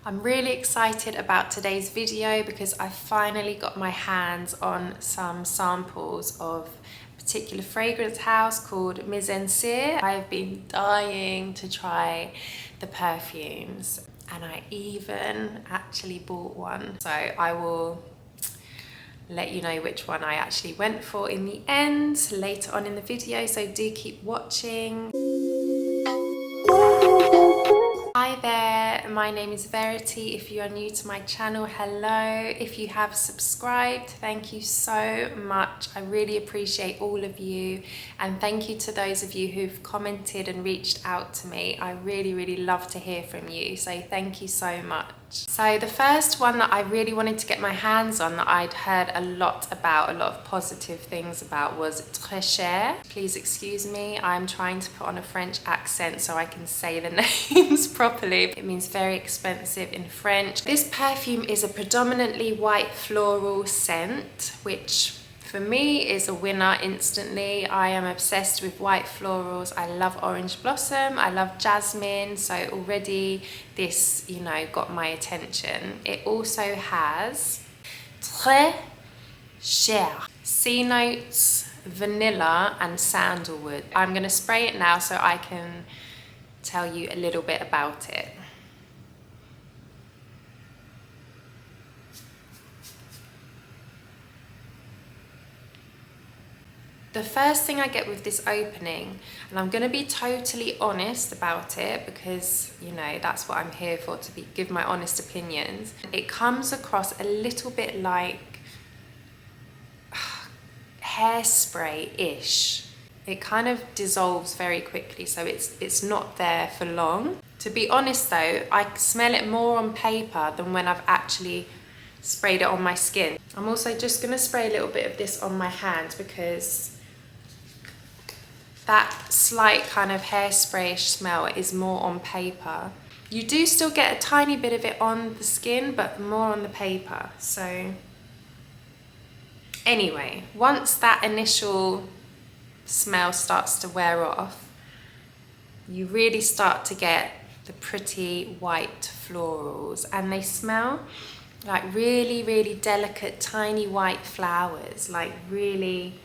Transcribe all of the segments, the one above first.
I'm really excited about today's video because I finally got my hands on some samples of a particular fragrance house called Mizensir. I've been dying to try the perfumes and I even actually bought one. So I will let you know which one I actually went for in the end later on in the video, so do keep watching. Hi there, my name is Verity. If you are new to my channel, hello. If you have subscribed, thank you so much. I really appreciate all of you, and thank you to those of you who've commented and reached out to me. I really love to hear from you, so thank you so much. So the first one that I really wanted to get my hands on, that I'd heard a lot of positive things about, was Chere. Please excuse me, I'm trying to put on a French accent so I can say the names properly. It means very expensive in French. This perfume is a predominantly white floral scent, which for me is a winner instantly. I am obsessed with white florals. I love orange blossom, I love jasmine, so already this, you know, got my attention. It also has très cher, sea notes, vanilla and sandalwood. I'm gonna spray it now so I can tell you a little bit about it. The first thing I get with this opening, and I'm going to be totally honest about it because, you know, that's what I'm here for, to give my honest opinions. It comes across a little bit like hairspray-ish. It kind of dissolves very quickly, so it's not there for long. To be honest though, I smell it more on paper than when I've actually sprayed it on my skin. I'm also just going to spray a little bit of this on my hand because that slight kind of hairspray-ish smell is more on paper. You do still get a tiny bit of it on the skin, but more on the paper. So anyway, once that initial smell starts to wear off, you really start to get the pretty white florals, and they smell like really delicate tiny white flowers, like really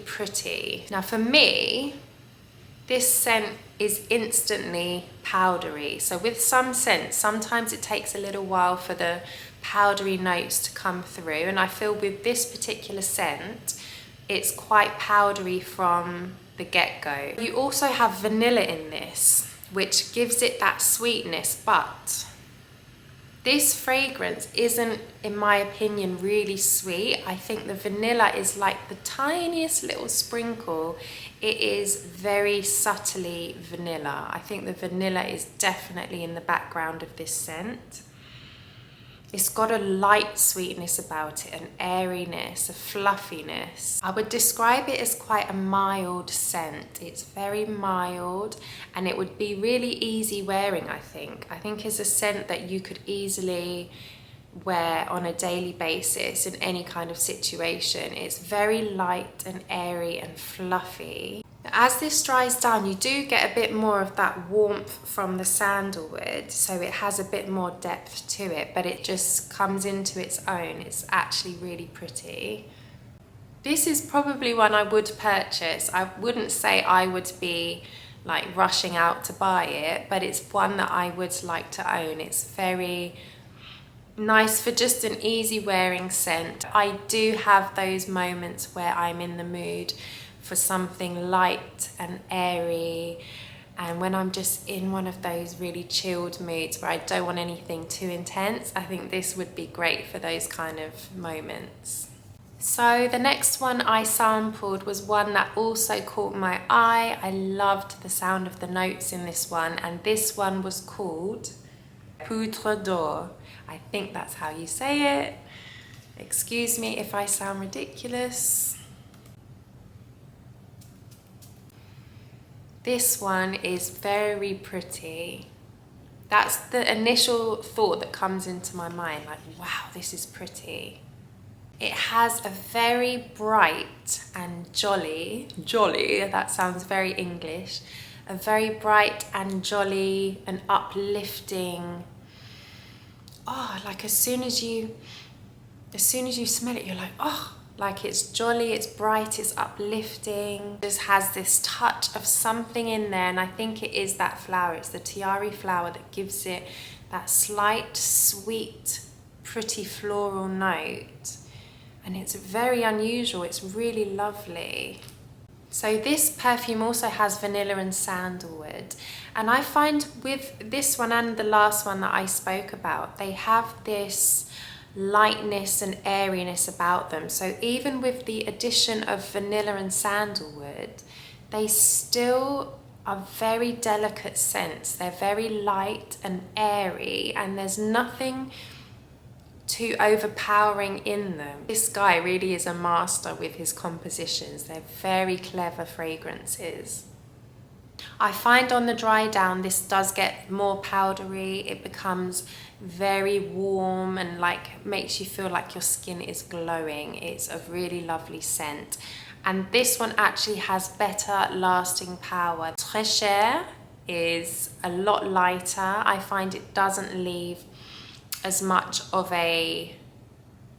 pretty. Now for me, this scent is instantly powdery. So with some scents, sometimes it takes a little while for the powdery notes to come through, and I feel with this particular scent, it's quite powdery from the get-go. You also have vanilla in this, which gives it that sweetness, but this fragrance isn't, in my opinion, really sweet. I think the vanilla is like the tiniest little sprinkle. It is very subtly vanilla. I think the vanilla is definitely in the background of this scent. It's got a light sweetness about it, an airiness, a fluffiness. I would describe it as quite a mild scent. It's very mild, and it would be really easy wearing, I think. I think it's a scent that you could easily wear on a daily basis in any kind of situation. It's very light and airy and fluffy. As this dries down, you do get a bit more of that warmth from the sandalwood, so it has a bit more depth to it, but it just comes into its own. It's actually really pretty. This is probably one I would purchase. I wouldn't say I would be like rushing out to buy it, but it's one that I would like to own. It's very nice for just an easy wearing scent. I do have those moments where I'm in the mood for something light and airy, and when I'm just in one of those really chilled moods where I don't want anything too intense, I think this would be great for those kind of moments. So the next one I sampled was one that also caught my eye. I loved the sound of the notes in this one, and this one was called Poudre D'Or. I think that's how you say it. Excuse me if I sound ridiculous. This one is very pretty. That's the initial thought that comes into my mind, like, wow, this is pretty. It has a very bright and jolly, that sounds very English, a very bright and jolly and uplifting. Oh, like as soon as you smell it, you're like, oh, like it's jolly, it's bright, it's uplifting. It just has this touch of something in there, and I think it is that flower. It's the tiare flower that gives it that slight, sweet, pretty floral note. And it's very unusual, it's really lovely. So this perfume also has vanilla and sandalwood. And I find with this one and the last one that I spoke about, they have this lightness and airiness about them. So even with the addition of vanilla and sandalwood, they still are very delicate scents. They're very light and airy, and there's nothing too overpowering in them. This guy really is a master with his compositions. They're very clever fragrances. I find on the dry down this does get more powdery. It becomes very warm and like makes you feel like your skin is glowing. It's a really lovely scent. And this one actually has better lasting power. Chere is a lot lighter. I find it doesn't leave as much of a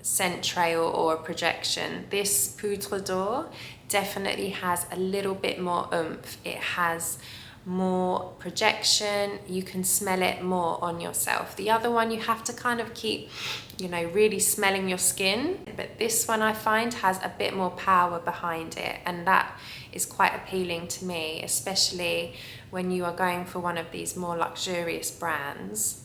scent trail or a projection. This Poudre D'Or definitely has a little bit more oomph. It has more projection. You can smell it more on yourself. The other one you have to kind of keep, you know, really smelling your skin. But this one I find has a bit more power behind it, and that is quite appealing to me, especially when you are going for one of these more luxurious brands.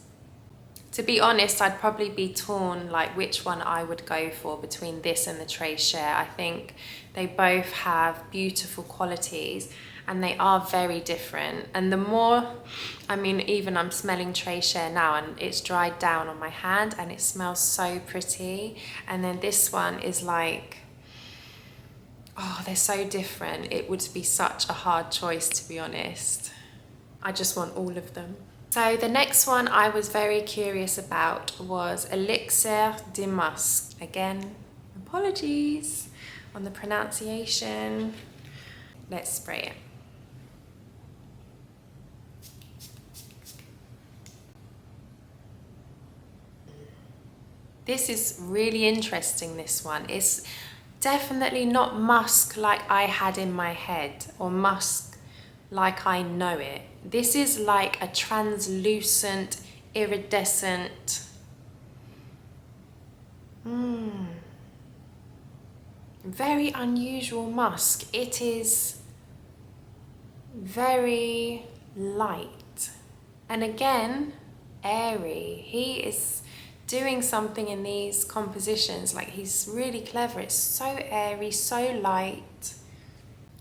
To be honest, I'd probably be torn like which one I would go for between this and the Chere. I think they both have beautiful qualities and they are very different. And the more, I mean, even I'm smelling Chere now and it's dried down on my hand and it smells so pretty. And then this one is like, oh, they're so different. It would be such a hard choice, to be honest. I just want all of them. So the next one I was very curious about was Elixir de Musc. Again, apologies on the pronunciation. Let's spray it. This is really interesting, this one. It's definitely not musk like I had in my head, or musk like I know it. This is like a translucent, iridescent, very unusual musk. It is very light and again airy. He is doing something in these compositions, like he's really clever. It's so airy, so light.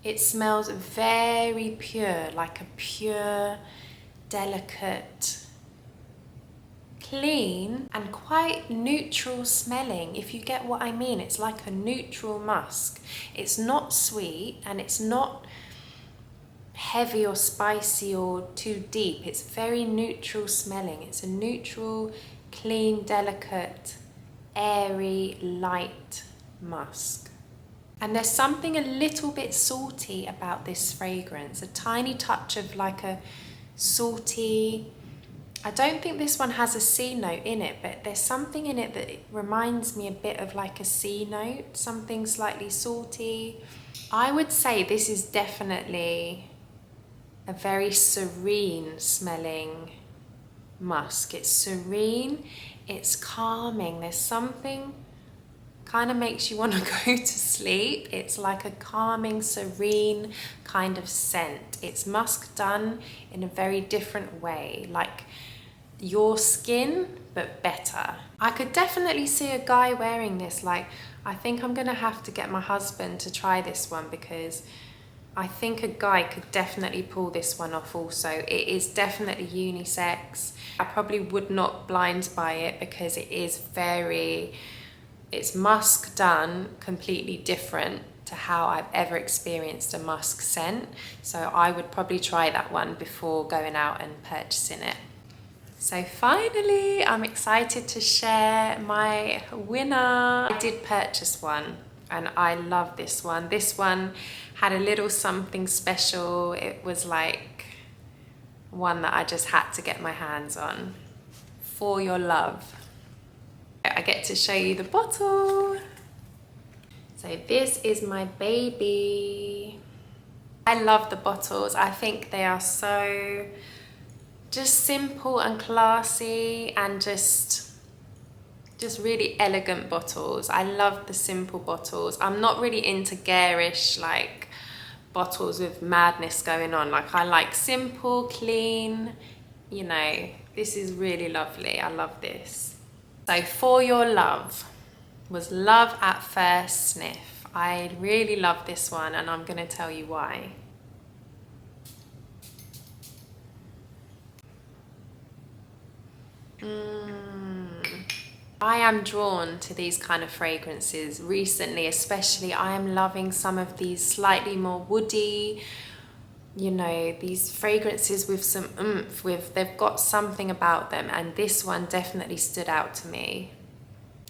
It smells very pure, like a pure, delicate, clean and quite neutral smelling, if you get what I mean. It's like a neutral musk. It's not sweet and it's not heavy or spicy or too deep. It's very neutral smelling. It's a neutral, clean, delicate, airy, light musk. And there's something a little bit salty about this fragrance, a tiny touch of like a salty, I don't think this one has a C note in it, but there's something in it that reminds me a bit of like a C note, something slightly salty. I would say this is definitely a very serene smelling musk. It's serene, it's calming, there's something kind of makes you want to go to sleep. It's like a calming, serene kind of scent. It's musk done in a very different way, like your skin, but better. I could definitely see a guy wearing this. Like, I think I'm gonna have to get my husband to try this one, because I think a guy could definitely pull this one off also. It is definitely unisex. I probably would not blind buy it because it is very, it's musk done completely different to how I've ever experienced a musk scent. So I would probably try that one before going out and purchasing it. So finally, I'm excited to share my winner. I did purchase one and I love this one. This one had a little something special. It was like one that I just had to get my hands on. For Your Love. I get to show you the bottle. So this is my baby. I love the bottles. I think they are so just simple and classy and just really elegant bottles. I love the simple bottles. I'm not really into garish like bottles with madness going on. Like I like simple, clean, you know, this is really lovely. I love this. So For Your Love was love at first sniff. I really love this one and I'm gonna tell you why. I am drawn to these kind of fragrances recently, especially. I am loving some of these slightly more woody, you know, these fragrances with some oomph, they've got something about them, and this one definitely stood out to me.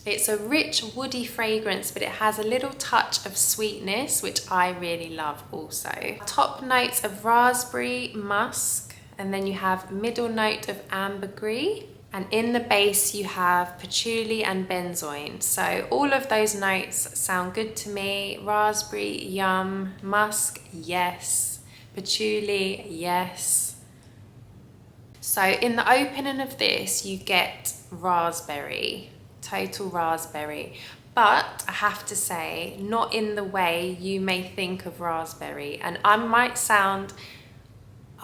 It's a rich woody fragrance, but it has a little touch of sweetness, which I really love also. Top notes of raspberry, musk, and then you have middle note of ambergris. And in the base you have patchouli and benzoin. So all of those notes sound good to me. Raspberry, yum. Musk, yes. Patchouli, yes. So in the opening of this you get raspberry, total raspberry. But I have to say, not in the way you may think of raspberry. And I'll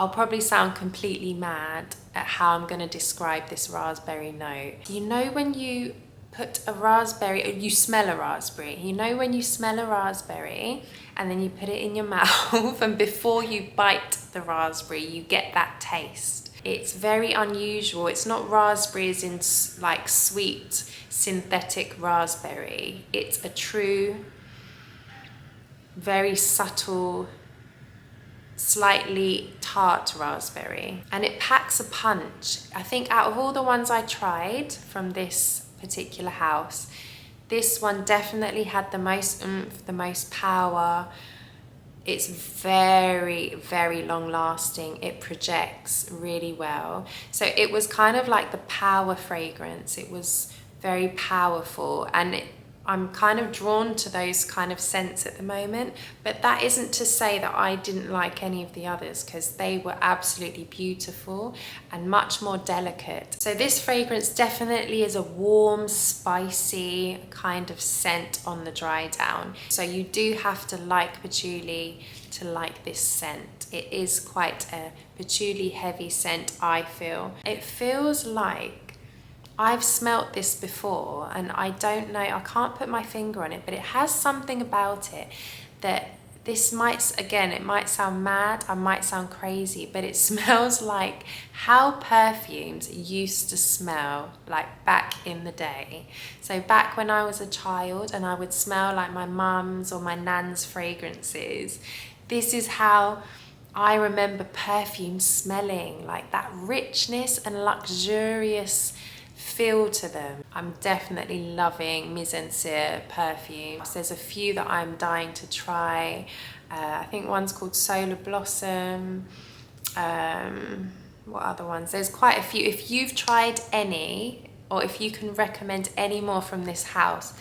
probably sound completely mad at how I'm going to describe this raspberry note. You know when you put a raspberry, or you smell a raspberry, you know when you smell a raspberry and then you put it in your mouth and before you bite the raspberry you get that taste. It's very unusual. It's not raspberries in like sweet synthetic raspberry. It's a true, very subtle, slightly tart raspberry, and it packs a punch. I think out of all the ones I tried from this particular house, this one definitely had the most oomph, the most power. It's very, very long lasting. It projects really well. So it was kind of like the power fragrance. It was very powerful, and I'm kind of drawn to those kind of scents at the moment, but that isn't to say that I didn't like any of the others, because they were absolutely beautiful and much more delicate. So this fragrance definitely is a warm, spicy kind of scent on the dry down. So you do have to like patchouli to like this scent. It is quite a patchouli heavy scent, I feel. It feels like I've smelt this before and I don't know, I can't put my finger on it, but it has something about it that this might, again, it might sound mad, I might sound crazy, but it smells like how perfumes used to smell like back in the day. So back when I was a child and I would smell like my mum's or my nan's fragrances, this is how I remember perfumes smelling, like that richness and luxurious feel to them. I'm definitely loving Mizensir Parfums. There's a few that I'm dying to try. I think one's called Solar Blossom. What other ones? There's quite a few. If you've tried any, or if you can recommend any more from this house,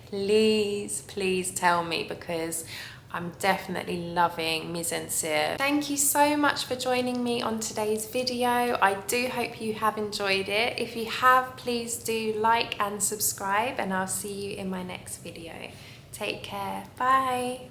please, please tell me, because I'm definitely loving Mizensir. Thank you so much for joining me on today's video. I do hope you have enjoyed it. If you have, please do like and subscribe, and I'll see you in my next video. Take care. Bye.